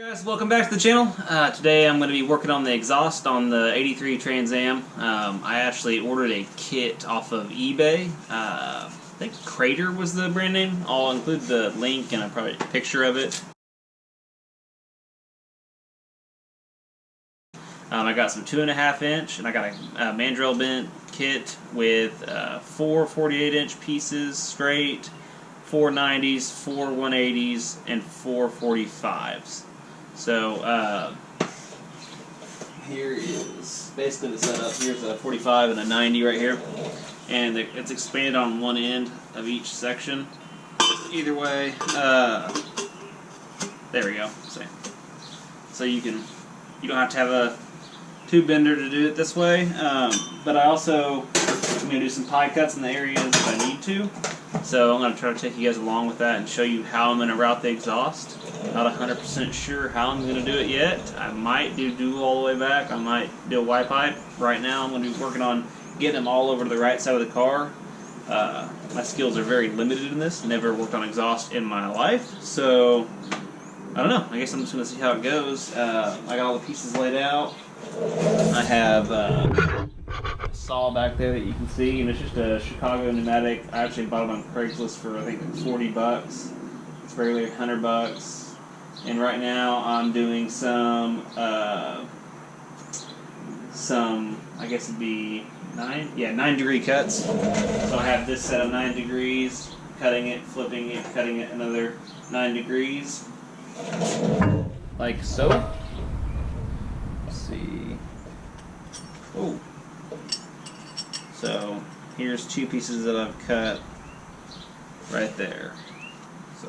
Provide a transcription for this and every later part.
Hey guys, welcome back to the channel. Today I'm going to be working on the exhaust on the 83 Trans Am. I actually ordered a kit off of eBay. I think Crater was the brand name. I'll include the link and probably a picture of it. I got some 2.5 inch and I got a mandrel bent kit with 4 48-inch pieces straight, 4 90s, 4 180s, and 4 45s. So, here is basically the setup. Here's a 45 and a 90 right here. And it's expanded on one end of each section. Either way, there we go. So you don't have to have a tube bender to do it this way. But I'm going to do some pie cuts in the areas if I need to. So I'm going to try to take you guys along with that and show you how I'm going to route the exhaust. Not 100% sure how I'm going to do it yet. I might do dual all the way back. I might do a Y pipe. Right now I'm going to be working on getting them all over to the right side of the car. My skills are very limited in this. Never worked on exhaust in my life. So I don't know. I guess I'm just going to see how it goes. I got all the pieces laid out. I have a saw back there that you can see, and it's just a Chicago pneumatic. I actually bought it on Craigslist for I think $40. It's barely $100. And right now I'm doing some I guess it'd be 9-degree cuts. So I have this set of 9 degrees, cutting it, flipping it, cutting it another 9 degrees, like so. Let's see. Oh. So here's 2 pieces that I've cut right there. So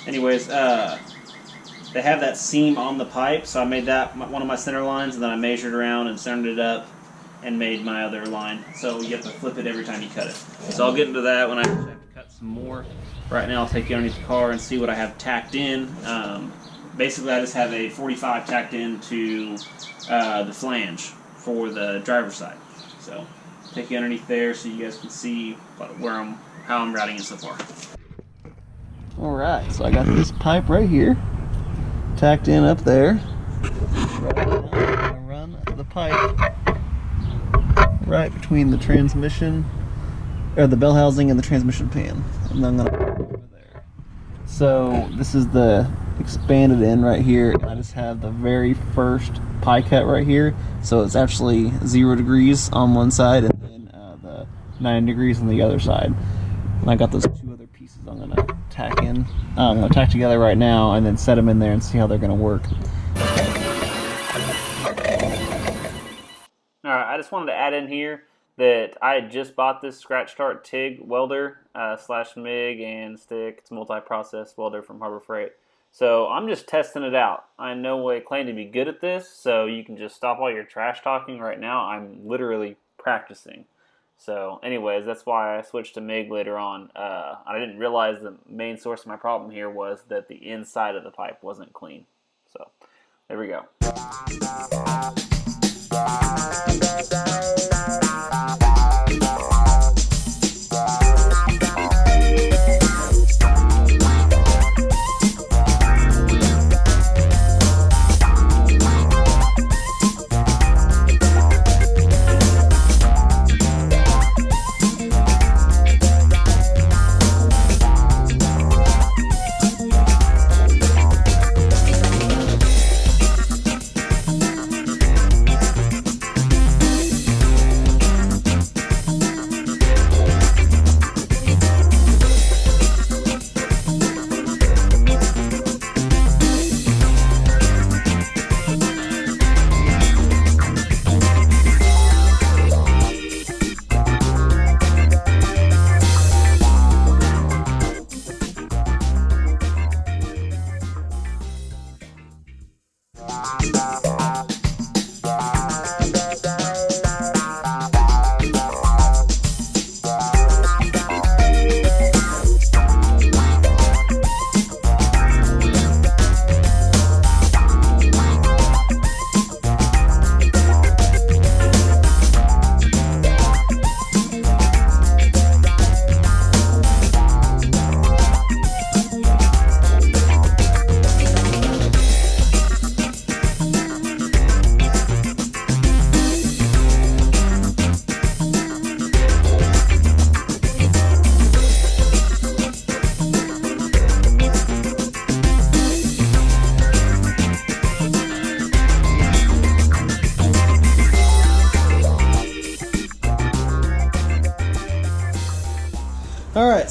anyways, they have that seam on the pipe, so I made that one of my center lines, and then I measured around and centered it up and made my other line. So you have to flip it every time you cut it. So I'll get into that when I have to cut some more. Right now I'll take you underneath the car and see what I have tacked in. Basically I just have a 45 tacked into the flange for the driver's side. So take you underneath there so you guys can see how I'm routing it so far. Alright, so I got this pipe right here tacked in up there. Right now I'm going to run the pipe right between the transmission, or the bell housing and the transmission pan. And then I'm going to put it over there. So this is the expanded end right here. I just have the very first pie cut right here. So it's actually 0 degrees on one side and then the 9 degrees on the other side. And I got those 2 other pieces I'm going to tack in. I'm going to tack together right now and then set them in there and see how they're going to work. Alright, I just wanted to add in here that I had just bought this scratch start TIG welder slash MIG and stick. It's multi-process welder from Harbor Freight. So I'm just testing it out. I in no way claim to be good at this, so you can just stop all your trash talking right now. I'm literally practicing. So anyways, that's why I switched to MIG later on. I didn't realize the main source of my problem here was that the inside of the pipe wasn't clean. So there we go.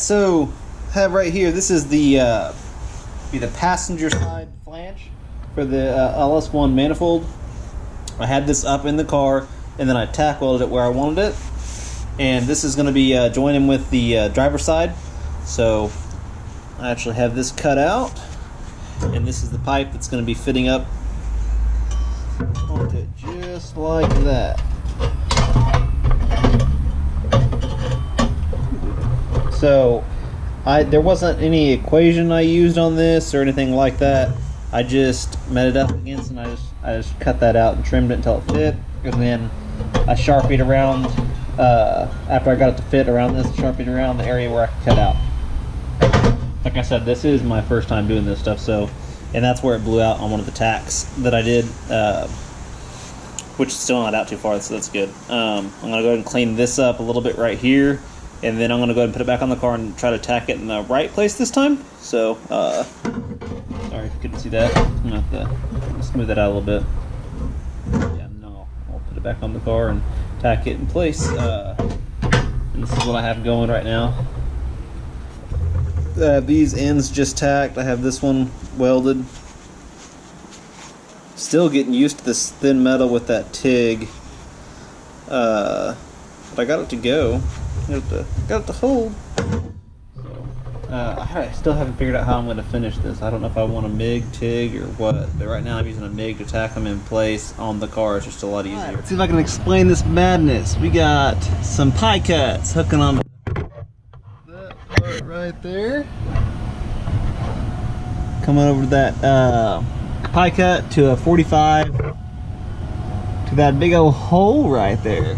so I have right here, this is the passenger side flange for the LS1 manifold. I had this up in the car, and then I tack welded it where I wanted it. And this is going to be joining with the driver's side. So I actually have this cut out, and this is the pipe that's going to be fitting up onto it just like that. So there wasn't any equation I used on this or anything like that. I just met it up against, and I just cut that out and trimmed it until it fit, and then I sharpied around after I got it to fit around this, sharpied around the area where I could cut out. Like I said, this is my first time doing this stuff, so, and that's where it blew out on one of the tacks that I did, which is still not out too far, so that's good. I'm gonna go ahead and clean this up a little bit right here, and then I'm gonna go ahead and put it back on the car and try to tack it in the right place this time. So, sorry if you couldn't see that. I'm gonna have to smooth it out a little bit. Yeah, no, I'll put it back on the car and tack it in place. And this is what I have going right now. These ends just tacked. I have this one welded. Still getting used to this thin metal with that TIG. But I got it to go. Got it to hold. So, I still haven't figured out how I'm going to finish this. I don't know if I want a MIG, TIG, or what. But right now I'm using a MIG to tack them in place on the car. It's just a lot easier. Right, let's see if I can explain this madness. We got some pie cuts hooking on that part right there. Coming over to that pie cut to a 45 to that big old hole right there.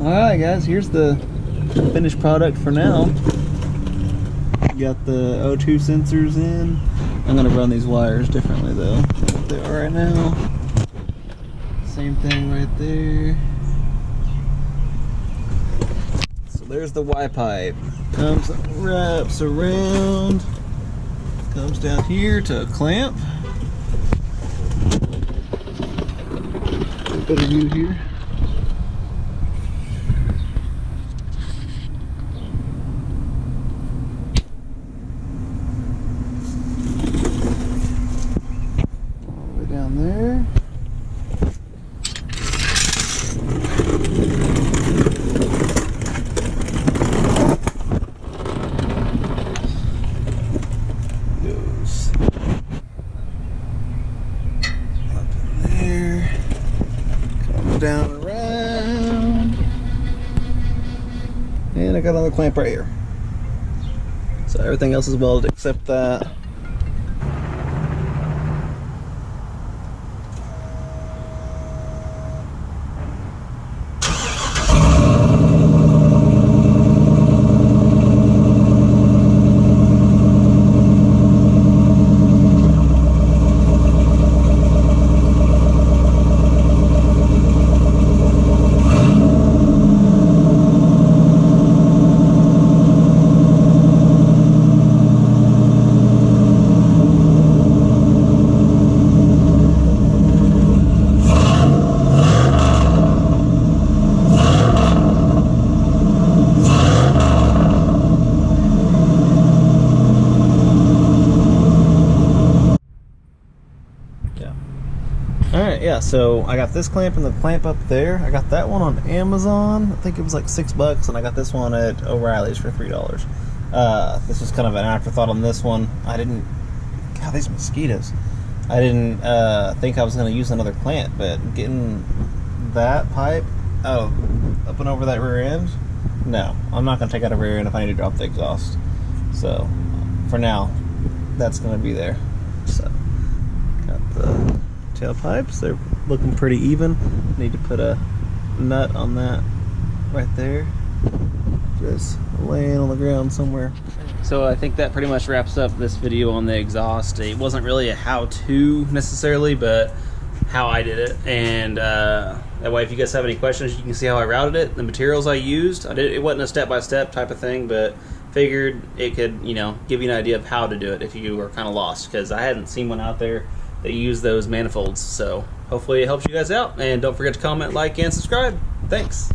Alright guys, here's the finished product for now. Got the O2 sensors in. I'm going to run these wires differently though than what they are right now. Same thing right there. So there's the Y pipe. Comes, wraps around, comes down here to a clamp. Better view here. Down there. Goes up in there. Comes down around. And I got another clamp right here. So everything else is welded except that. Alright, yeah, so I got this clamp and the clamp up there. I got that one on Amazon. I think it was like $6, and I got this one at O'Reilly's for $3. This was kind of an afterthought on this one. I didn't... God, these mosquitoes. I didn't think I was going to use another clamp, but getting that pipe up and over that rear end, no. I'm not going to take out a rear end if I need to drop the exhaust. So, for now, that's going to be there. So, got the tailpipes. They're looking pretty even. Need to put a nut on that right there. Just laying on the ground somewhere. So I think that pretty much wraps up this video on the exhaust. It wasn't really a how-to necessarily, but how I did it. And that way, if you guys have any questions, you can see how I routed it, the materials I used. It wasn't a step-by-step type of thing, but figured it could, you know, give you an idea of how to do it if you were kind of lost, because I hadn't seen one out there that used those manifolds. So hopefully it helps you guys out, and don't forget to comment, like, and subscribe. Thanks.